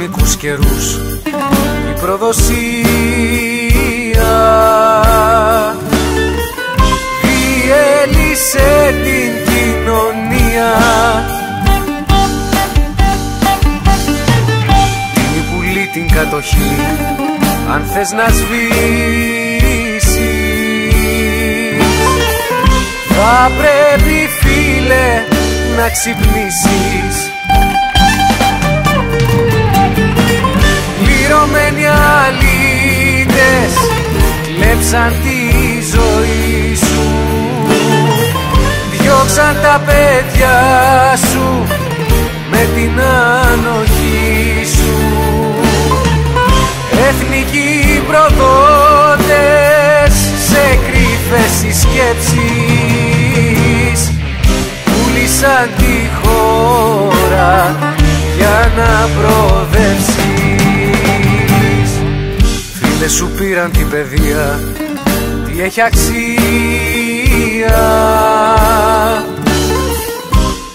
πολεμικούς καιρούς η προδοσία διέλυσε την κοινωνία. Είναι πουλή την κατοχή αν θες να σβήσεις, θα πρέπει φίλε να ξυπνήσεις. Πληρωμένοι αλήτες κλέψαν τη ζωή σου, διώξαν τα παιδιά σου με την ανοχή σου. Εθνικοί προδότες σε κρύφες συσκέψεις πούλησαν τη χώρα για να προοδεύσεις. Φίλες σου πήραν την παιδεία, τι έχει αξία,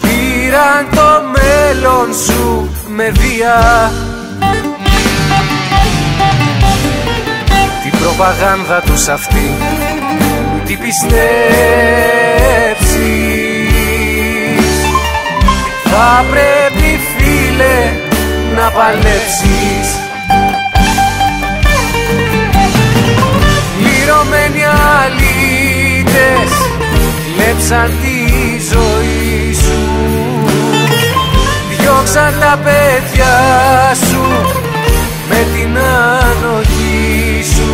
πήραν το μέλλον σου με βία. Την προπαγάνδα τους αυτή μην την πιστέψεις, θα πρέπει φίλε να παλέψεις. Πληρωμένοι αλήτες κλέψαν τη ζωή σου, διώξαν τα παιδιά σου με την ανοχή σου.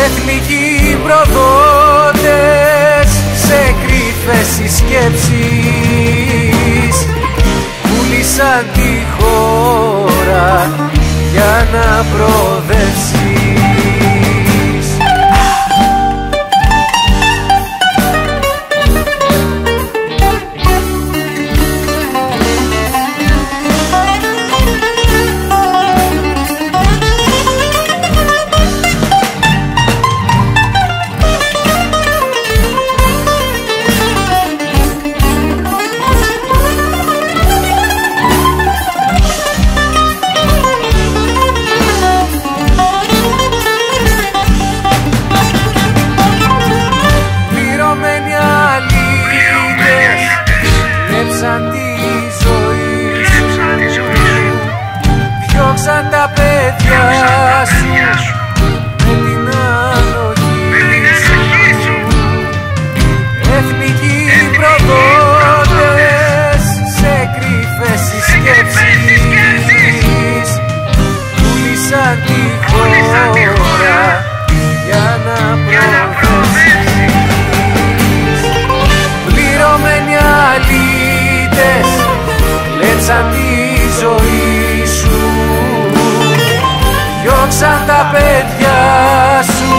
Εθνικοί προδότες σε κρύφες συσκέψεις πούλησαν τη χώρα για να προοδεύσεις. Διώξαν τη ζωή σου, διώξαν τα παιδιά σου με την ανοχή σου. Εθνικοί προδότες σε κρύφες συσκέψεις πούλησαν τη χώρα για να προοδεύσεις. Πληρωμένοι αλήτες κλέψαν τη ζωή σου, διώξαν τα παιδιά σου